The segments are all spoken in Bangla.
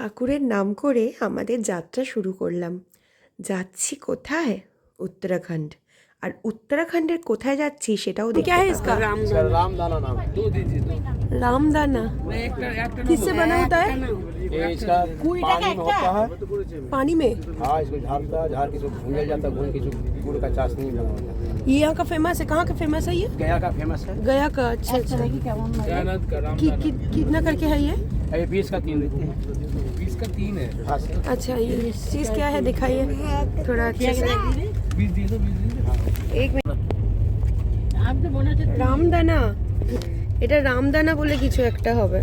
ঠাকুরের নাম করে আমাদের যাত্রা শুরু করলাম। যাচ্ছি কোথায়? উত্তরাখণ্ড। আর উত্তরাখণ্ডের কোথায় যাচ্ছি সেটাও দেখতে পাবো। रामदाना नाम है। दो दीजिए दो। रामदाना किससे बना होता है? ये इसका पानी में होता है। पानी में। हाँ, इसको झाड़ता है, झाड़ के जो भून जाता है, भून के जो गुड़ का चाशनी बना होता है। ये यहाँ का फेमस है। कहाँ का फेमस है ये? गया का फेमस है। गया का। अच्छा अच्छा। कितना करके है ये? ये 20 का 3 देते हैं। 20 का 3 है। हाँ सर। अच्छा, ये चीज़ क्या है दिखाइए थोड़ा अच्छे से। 20 दे दो, 20 दे दो। एक मिनट। রামদানা, এটা রামদানা বলে কিছু একটা হবে।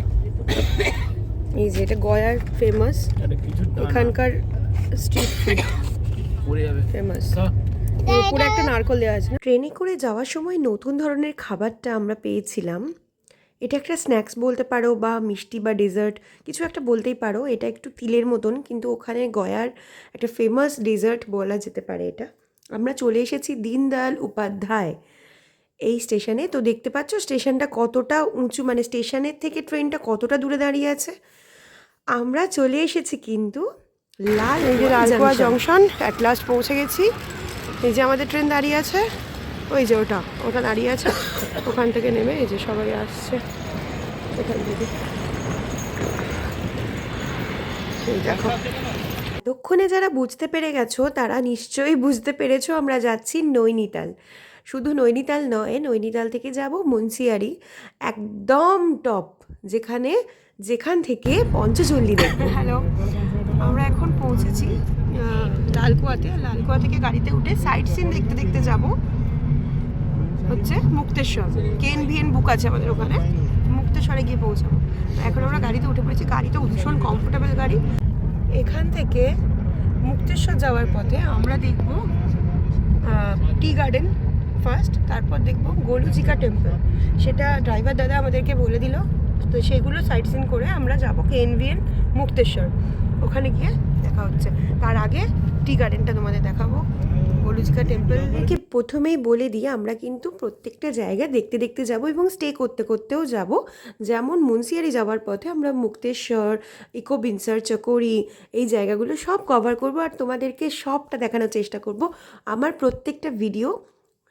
এই যে এটা গয়ার ফেমাস, এখানকার স্ট্রিট ফুড ফেমাস। পুরো একটা নারকল দেওয়া আছে। ট্রেনে করে যাওয়ার সময় নতুন ধরনের খাবারটা আমরা পেয়েছিলাম। এটা একটা স্ন্যাক্স বলতে পারো বা মিষ্টি বা ডেজার্ট কিছু একটা বলতেই পারো। এটা একটু তিলের মতন, কিন্তু ওখানে গয়ার একটা ফেমাস ডেজার্ট বলা যেতে পারে এটা। আমরা চলে এসেছি দীনদয়াল উপাধ্যায় এই স্টেশনে। তো দেখতে পাচ্ছ স্টেশনটা কতটা উঁচু, মানে স্টেশনের থেকে ট্রেনটা কতটা দূরে দাঁড়িয়ে আছে। আমরা চলে এসেছি কিন্তু লালকুয়া জংশন। অ্যাট লাস্ট পৌঁছে গেছি। এই যে আমাদের ট্রেন দাঁড়িয়ে আছে, ওই যে ওটা দাঁড়িয়ে আছে। ওখান থেকে নেমে এই যে সবাই আসছে এখান থেকে। দেখো, এতক্ষণে যারা বুঝতে পেরে গেছো তারা নিশ্চয়ই বুঝতে পেরেছো আমরা যাচ্ছি নৈনিতাল। শুধু নৈনিতাল নয়, নৈনিতাল থেকে যাব মুন্সিয়ারি, একদম টপ, যেখান থেকে পঞ্চচল্লী দেখবো। হ্যালো, আমরা এখন পৌঁছেছি লালকুয়াতে। লালকুয়া থেকে গাড়িতে উঠে সাইট সিন দেখতে দেখতে যাব হচ্ছে মুক্তেশ্বর। KNVN বুক আছে আমাদের ওখানে, মুক্তেশ্বরে গিয়ে পৌঁছাবো। এখন আমরা গাড়িতে উঠে পড়েছি। গাড়ি তো ভীষণ কমফোর্টেবল গাড়ি। এখান থেকে মুক্তেশ্বর যাওয়ার পথে আমরা দেখব টি গার্ডেন ফার্স্ট, তারপর দেখব গোলুজিকা টেম্পল। সেটা ড্রাইভার দাদা আমাদেরকে বলে দিল। তো সেগুলো সাইট সিন করে আমরা যাব KNVN মুক্তেশ্বর। ওখানে গিয়ে দেখা হচ্ছে। তার আগে টি গার্ডেনটা তোমাদের দেখাবো, গোলুজিকা টেম্পলকে প্রথমেই বলে দিই আমরা কিন্তু প্রত্যেকটা জায়গা দেখতে দেখতে যাব এবং স্টে করতে করতেও যাব। যেমন মুন্সিয়ারি যাওয়ার পথে আমরা মুক্তেশ্বর, ইকো বিনসার, চকোরি এই জায়গাগুলো সব কভার করব আর তোমাদেরকে সবটা দেখানোর চেষ্টা করব। আমার প্রত্যেকটা ভিডিও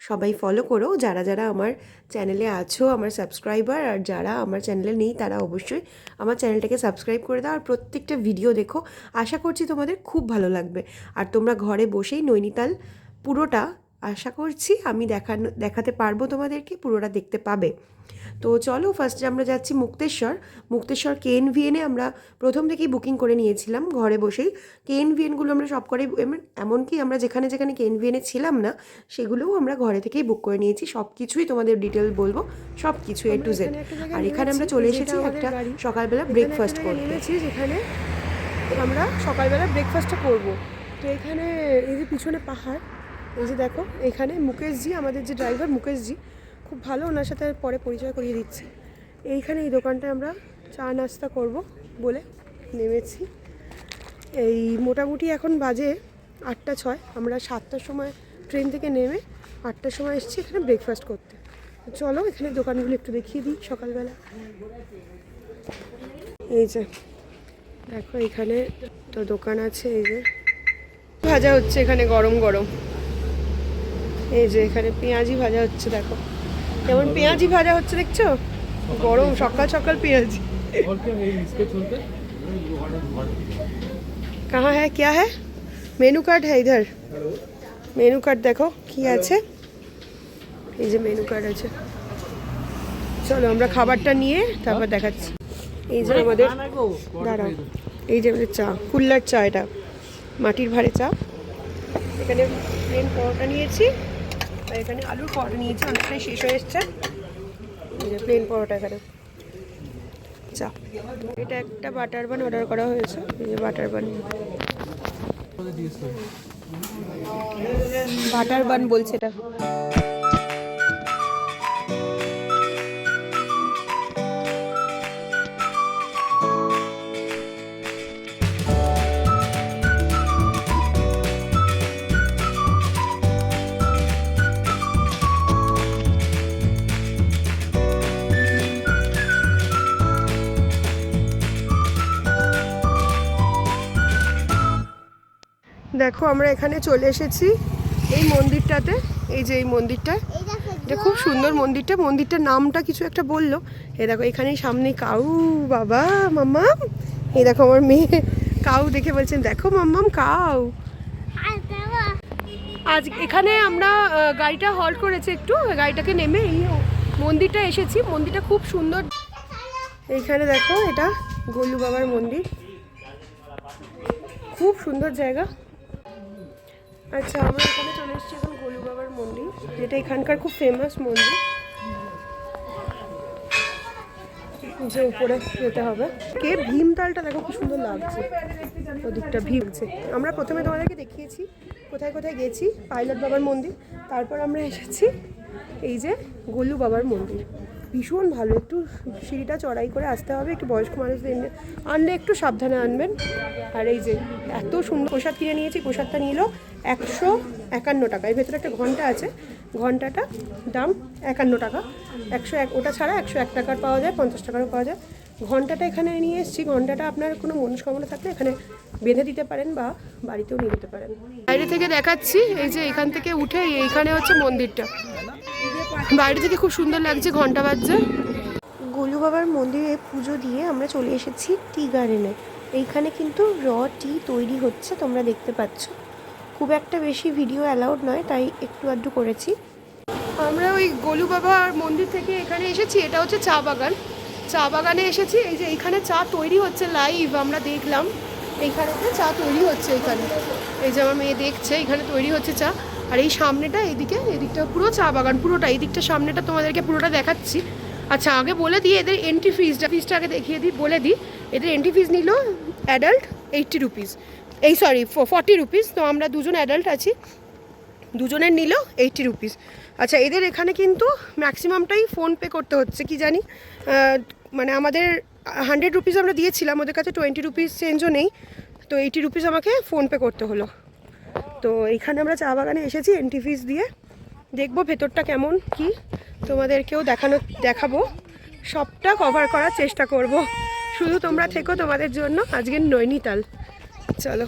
সবাই ফলো করো, যারা যারা আমার চ্যানেলে আছো, আমার সাবস্ক্রাইবার, আর যারা আমার চ্যানেলে নেই তারা অবশ্যই আমার চ্যানেলটাকে সাবস্ক্রাইব করে দাও আর প্রত্যেকটা ভিডিও দেখো। আশা করছি তোমাদের খুব ভালো লাগবে। আর তোমরা ঘরে বসেই নৈনিতাল পুরোটা আশা করছি আমি দেখাতে পারবো, তোমাদেরকে পুরোটা দেখতে পাবে। তো চলো, ফার্স্টে আমরা যাচ্ছি মুক্তেশ্বর KNVN-এ আমরা প্রথম থেকেই বুকিং করে নিয়েছিলাম ঘরে বসেই। KNVN-গুলো আমরা সব করে, এমনকি আমরা যেখানে যেখানে KNVN-এ ছিলাম না সেগুলোও আমরা ঘরে থেকেই বুক করে নিয়েছি। সব কিছুই তোমাদের ডিটেল বলবো, সব কিছু A to Z। আর এখানে আমরা চলে এসেছি একটা সকালবেলা ব্রেকফাস্ট করতে, যেখানে আমরা সকালবেলা ব্রেকফাস্টটা করবো। তো এখানে এই যে পিছনে পাহাড়, এই যে দেখো, এখানে মুকেশজি, আমাদের যে ড্রাইভার মুকেশজি, খুব ভালো, ওনার সাথে পরে পরিচয় করিয়ে দিচ্ছি। এইখানে এই দোকানটায় আমরা চা নাস্তা করব বলে নেমেছি। এই মোটামুটি এখন বাজে 8টা 6। আমরা 7টার সময় ট্রেন থেকে নেমে 8টার সময় এসেছি এখানে ব্রেকফাস্ট করতে। চলো এখানে দোকানগুলো একটু দেখিয়ে দিই সকালবেলা। এই যে দেখো, এখানে তো দোকান আছে। এই যে ভাজা হচ্ছে এখানে গরম গরম। এই যে এখানে পেঁয়াজি ভাজা হচ্ছে, দেখো যেমন পেঁয়াজি ভাজা হচ্ছে, দেখছো গরম সকাল সকাল পেঁয়াজি। कहाँ है, क्या है? मेनू कार्ड है इधर। मेनू कार्ड देखो কি আছে, এই যে মেনু কার্ড আছে। চলো আমরা খাবারটা নিয়ে তারপর দেখাচ্ছি। এই যে আমাদের, দাঁড়াও, এই যে আমাদের চা, কুল্লার চা, এটা মাটির ভাঁড়ে চা। এখানে প্লেন পরোটা নিয়েছি আর এখানে আলুর পরোটা নিয়েছি, অনেকটাই শেষ হয়ে এসছে। এই যে প্লেন পরোটা, এখানে চা। এটা একটা বাটার বান অর্ডার করা হয়েছে, এই যে বাটার বান বলছে এটা। দেখো আমরা এখানে চলে এসেছি এই মন্দিরটাতে। এই যে এই মন্দিরটা, এটা খুব সুন্দর মন্দিরটা। মন্দিরটার নামটা কিছু একটা বললো। এই দেখো এখানেই সামনে কাউ, বাবা মাম্মাম। এই দেখো আমার মেয়ে কাউ দেখে বলছেন দেখো মাম্মাম কাউ। আজ এখানে আমরা গাড়িটা হল্ট করেছি, একটু গাড়িটাকে নেমে এই মন্দিরটা এসেছি। মন্দিরটা খুব সুন্দর। এইখানে দেখো এটা গোলু বাবার মন্দির, খুব সুন্দর জায়গা। আচ্ছা আমরা এখানে চলে এসেছি এখন গোলু বাবার মন্দির, যেটা এখানকার খুব ফেমাস মন্দির। যে উপরে যেতে হবে, কে ভীমতালটা দেখো খুব সুন্দর লাগছে, ওদিকটা ভীমছে। আমরা প্রথমে তোমাদেরকে দেখিয়েছি কোথায় কোথায় গেছি, পাইলট বাবার মন্দির, তারপর আমরা এসেছি এই যে গোলু বাবার মন্দির। ভীষণ ভালো, একটু সিঁড়িটা চড়াই করে আসতে হবে, একটু বয়স্ক মানুষদের আনলে একটু সাবধানে আনবেন। আর এই যে এত সুন্দর প্রসাদ কিনে নিয়েছি, প্রসাদটা নিল 151 টাকা। এর ভেতরে একটা ঘন্টা আছে, ঘন্টাটা দাম 51 টাকা। 101 ওটা ছাড়া 101 টাকার পাওয়া যায়, 50 টাকারও পাওয়া যায়। ঘন্টাটা এখানে নিয়ে এসেছি। ঘন্টাটা আপনার কোনো মনস্কামনা থাকলে এখানে বেঁধে দিতে পারেন বা বাড়িতেও নিয়ে যেতে পারেন। বাইরে থেকে দেখাচ্ছি, এই যে এখান থেকে উঠে এইখানে হচ্ছে মন্দিরটা। বাইরে থেকে খুব সুন্দর লাগছে, ঘন্টা বাজছে। গোলু বাবার মন্দিরে পুজো দিয়ে আমরা চলে এসেছি টি গার্ডেনে। এইখানে কিন্তু টি তৈরি হচ্ছে, তোমরা দেখতে পাচ্ছ। খুব একটা বেশি ভিডিও অ্যালাউড নয়, তাই একটু আধটু করেছি। আমরা ওই গোলু বাবার মন্দির থেকে এখানে এসেছি, এটা হচ্ছে চা বাগান। চা বাগানে এসেছি, এই যে এইখানে চা তৈরি হচ্ছে লাইভ, আমরা দেখলাম। এইখানে চা তৈরি হচ্ছে, এখানে এই যে আমার মেয়ে দেখছে, এখানে তৈরি হচ্ছে চা। আর এই সামনেটা এদিকটা পুরো চা বাগান, পুরোটা এদিকটা সামনেটা তোমাদেরকে পুরোটা দেখাচ্ছি। আচ্ছা আগে বলে দিই এদের এন্ট্রি ফিসটা আগে দেখিয়ে দিই, বলে দিই। এদের এন্ট্রি ফিস নিল অ্যাডাল্ট 80 রুপিস, 40 রুপিস। তো আমরা দুজন অ্যাডাল্ট আছি, দুজনের নিল 80 রুপিস। আচ্ছা এদের এখানে কিন্তু ম্যাক্সিমামটাই ফোনপে করতে হচ্ছে, কি জানি মানে আমাদের 100 রুপিস আমরা দিয়েছিলাম, ওদের কাছে 20 রুপিস চেঞ্জও নেই, তো 80 রুপিস আমাকে ফোনপে করতে হলো। তো এইখানে আমরা চা বাগানে এসেছি এন্ট্রি ফিস দিয়ে। দেখবো ভেতরটা কেমন কি, তোমাদেরকেও দেখাবো, সবটা কভার করার চেষ্টা করব। শুধু তোমরা থেকো তোমাদের জন্য আজকের নৈনিতাল। চলো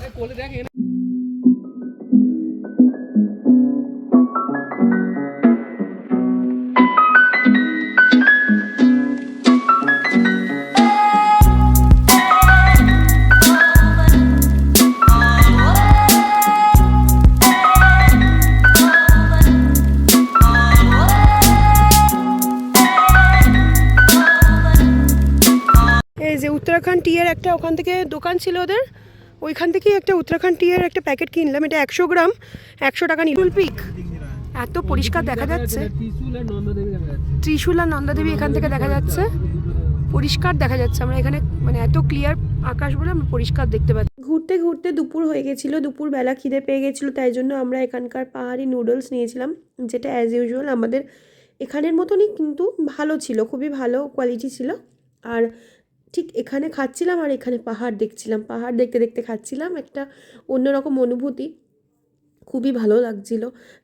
উত্তরাখণ্ড টিয়ের একটা ওখান থেকে দোকান ছিল ওদের, ওইখান থেকেই একটা উত্তরাখণ্ড টিয়ের একটা প্যাকেট কিনলাম। এটা 100 গ্রাম 100 টাকা নিল। পিক এত পরিষ্কার দেখা যাচ্ছে, ত্রিশূল আর নন্দাদেবী এখান থেকে দেখা যাচ্ছে, পরিষ্কার দেখা যাচ্ছে। আমরা এখানে মানে এত ক্লিয়ার আকাশ বলে আমরা পরিষ্কার দেখতে পাচ্ছি। ঘুরতে ঘুরতে দুপুর হয়ে গেছিলো, দুপুরবেলা খিদে পেয়ে গেছিলো, তাই জন্য আমরা এখানকার পাহাড়ি নুডলস নিয়েছিলাম, যেটা অ্যাজ ইউজুয়াল আমাদের এখানের মতনই, কিন্তু ভালো ছিল, খুবই ভালো কোয়ালিটি ছিল। আর ঠিক এখানে খাচ্ছিলাম আর এখানে পাহাড় দেখছিলাম, পাহাড় দেখতে দেখতে খাচ্ছিলাম, একটা অন্যরকম অনুভূতি, খুবই ভালো লাগছিল।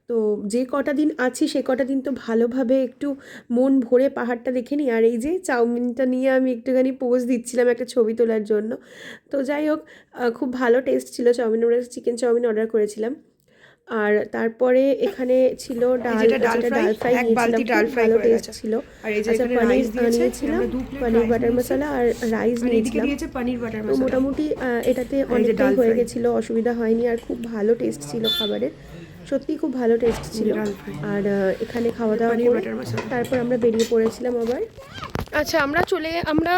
তো যে কটা দিন আছি সে কটা দিন তো ভালোভাবে একটু মন ভরে পাহাড়টা দেখে নিই। আর এই যে চাউমিনটা নিয়ে আমি একটুখানি পোজ দিচ্ছিলাম একটা ছবি তোলার জন্য। তো যাই হোক, খুব ভালো টেস্ট ছিল চাউমিন। আমরা চিকেন চাউমিন অর্ডার করেছিলাম। আর তারপরে এখানে ছিল ডাল ফ্রাই, এক বালতি ডাল ফ্রাই টেস্ট ছিল। আচ্ছা পনির নিয়েছিলাম, পনির বাটার মশলা আর রাইস নিয়েছিলাম। তো মোটামুটি এটাতে অনেকটাই হয়ে গেছিলো, অসুবিধা হয়নি। আর খুব ভালো টেস্ট ছিল খাবারের, সত্যি খুব ভালো টেস্ট ছিল। আর এখানে খাওয়া দাওয়া করে তারপর আমরা বেরিয়ে পড়েছিলাম আবার। আচ্ছা আমরা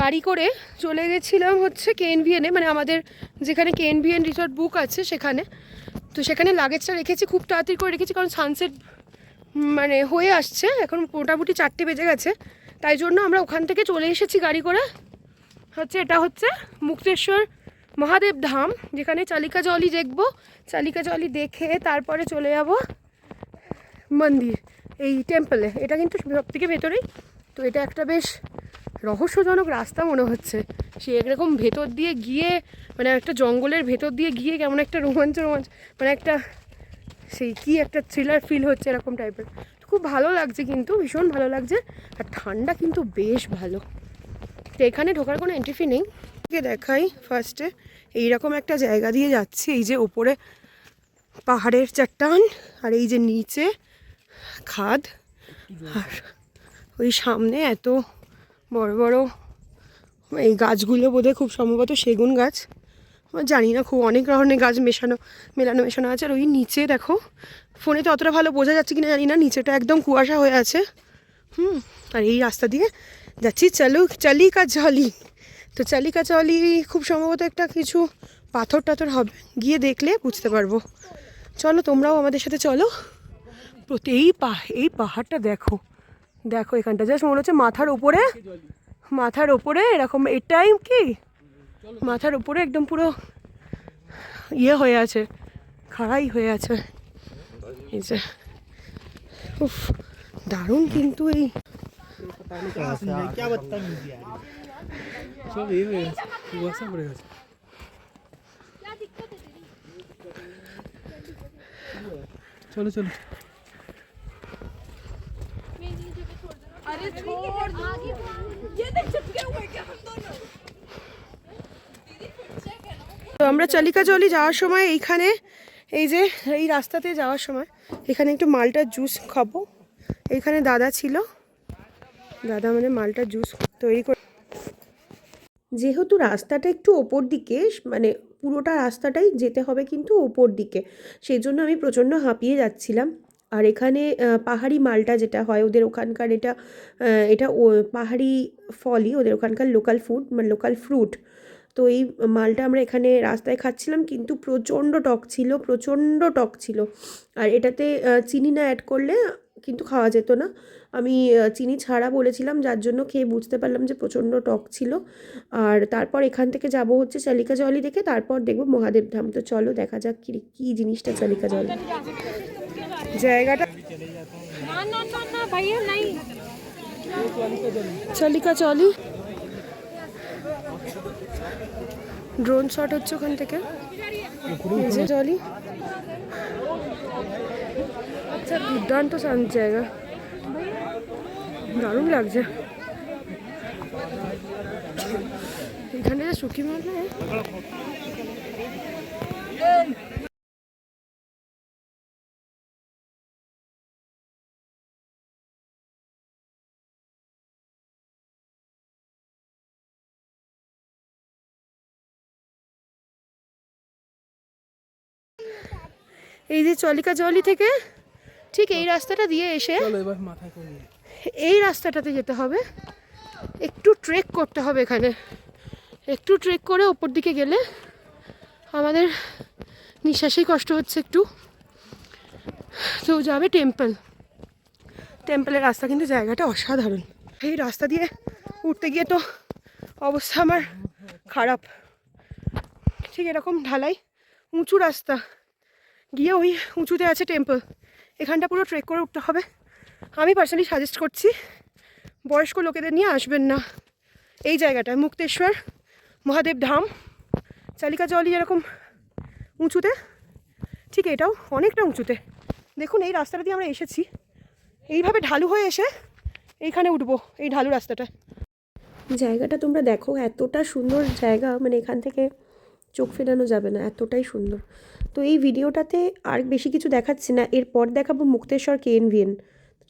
গাড়ি করে চলে গেছিলাম হচ্ছে KNVN-এ, মানে আমাদের যেখানে KNVN রিসর্ট বুক আছে সেখানে। তো সেখানে লাগেজটা রেখেছি, খুব তাড়াতাড়ি করে রেখেছি, কারণ সানসেট মানে হয়ে আসছে, এখন মোটামুটি 4টে বেজে গেছে। তাই জন্য আমরা ওখান থেকে চলে এসেছি গাড়ি করে। এটা হচ্ছে মুক্তেশ্বর মহাদেব ধাম, যেখানে চালিকা জলই দেখবো, চালিকা জলই দেখে তারপরে চলে যাব মন্দির, এই টেম্পলে। এটা কিন্তু সব থেকে ভেতরেই। তো এটা একটা বেশ রহস্যজনক রাস্তা মনে হচ্ছে, সে একরকম ভেতর দিয়ে গিয়ে, মানে একটা জঙ্গলের ভেতর দিয়ে গিয়ে কেমন একটা রোমাঞ্চ, মানে একটা সেই কি একটা থ্রিলার ফিল হচ্ছে এরকম টাইপের। খুব ভালো লাগছে, কিন্তু ভীষণ ভালো লাগছে। আর ঠান্ডা কিন্তু বেশ ভালো। তো এখানে ঢোকার কোনো এন্ট্রি ফি নেই, দেখাই ফার্স্টে এইরকম একটা জায়গা দিয়ে যাচ্ছি, এই যে ওপরে পাহাড়ের চট্টান আর এই যে নিচে খাদ, আর ওই সামনে এত বড় বড় এই গাছগুলো বোধহয় খুব সম্ভবত সেগুন গাছ, জানি না, খুব অনেক ধরনের গাছ মেলানো আছে। আর ওই নিচে দেখো, ফোনে তো অতটা ভালো বোঝা যাচ্ছে কিনা জানি না, নিচেটা একদম কুয়াশা হয়ে আছে। আর এই রাস্তা দিয়ে যাচ্ছি চালিকা জলি। তো চালিকা জলি খুব সম্ভবত একটা কিছু পাথর টাথর হবে, গিয়ে দেখলে বুঝতে পারবো। চলো তোমরাও আমাদের সাথে চলো। এই পাহাড়টা দেখো, এখানটা জাস্ট মনে হচ্ছে মাথার ওপরে এরকম, এটাই কি মাথার উপরে একদম পুরো ইয়ে হয়ে আছে, খাড়াই হয়ে আছে। এই যে উফ, দারুণ কিন্তু এই चलो चलो अरे छोड़ आगे ये देख चिपके हुए क्या हम दोनों। তো আমরা চালিকা জলি যাওয়ার সময় এইখানে এই যে এই রাস্তাতে যাওয়ার সময় এখানে একটু মালটার জুস খাবো। এইখানে দাদা ছিল, দাদা মানে মালটার জুস তৈরি করে। যেহেতু রাস্তাটা একটু ওপর দিকে, মানে পুরোটা রাস্তাটাই যেতে হবে কিন্তু ওপর দিকে, সেই জন্য আমি প্রচণ্ড হাঁপিয়ে যাচ্ছিলাম। আর এখানে পাহাড়ি মালটা যেটা হয় ওদের ওখানকার, এটা পাহাড়ি ফলই ওদের ওখানকার লোকাল ফুড, মানে লোকাল ফ্রুট। তো এই মালটা আমরা এখানে রাস্তায় খাচ্ছিলাম, কিন্তু প্রচণ্ড টক ছিল। আর এটাতে চিনি না অ্যাড করলে কিন্তু খাওয়া যেত না। আমি চিনি ছাড়া বলেছিলাম, যার জন্য খেয়ে বুঝতে পারলাম যে প্রচণ্ড টক ছিল। আর তারপর এখান থেকে যাব হচ্ছে চালিকা জলি দেখে, তারপর দেখব মহাদেব ধাম। তো চলো দেখা যাক কী জিনিসটা চালিকা জলি জায়গাটা। ना भैया नहीं চালিকা জলি ড্রোন শট হচ্ছে ওখান থেকে, এই যে জলি। আচ্ছা, দুর্দান্ত শান্ত জায়গা, দারুণ লাগছে এখানে যে সুখী মারলে। এই যে চালিকা জলি থেকে ঠিক এই রাস্তাটা দিয়ে এসে चलो এবার মাথায় করে নিয়ে এই রাস্তাটাতে যেতে হবে। একটু ট্রেক করতে হবে এখানে, একটু ট্রেক করে ওপর দিকে গেলে আমাদের নিঃশ্বাসেই কষ্ট হচ্ছে একটু। তো যাবে টেম্পলের রাস্তা, কিন্তু জায়গাটা অসাধারণ। এই রাস্তা দিয়ে উঠতে গিয়ে তো অবস্থা আমার খারাপ। ঠিক এরকম ঢালাই উঁচু রাস্তা গিয়ে ওই উঁচুতে আছে টেম্পল, এখানটা পুরো ট্রেক করে উঠতে হবে। আমি পার্সোনালি সাজেস্ট করছি বয়স্ক লোকেদের নিয়ে আসবেন না এই জায়গাটায়। মুক্তেশ্বর মহাদেব ধাম চালিকা জলি এরকম উঁচুতে, ঠিক এটাও অনেকটা উঁচুতে। দেখুন এই রাস্তাটা দিয়ে আমরা এসেছি, এইভাবে ঢালু হয়ে এসে এইখানে উঠবো এই ঢালু রাস্তাটা। জায়গাটা তোমরা দেখো, এতটা সুন্দর জায়গা, মানে এখান থেকে চোখ ফেরানো যাবে না, এতটাই সুন্দর। তো এই ভিডিওটাতে আর বেশি কিছু দেখাচ্ছি না, এরপর দেখাবো মুক্তেশ্বর KNVN।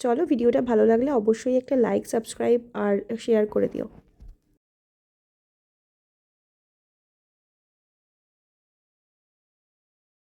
চলো, ভিডিওটা ভালো লাগলে অবশ্যই একটা লাইক, সাবস্ক্রাইব আর শেয়ার করে দিও।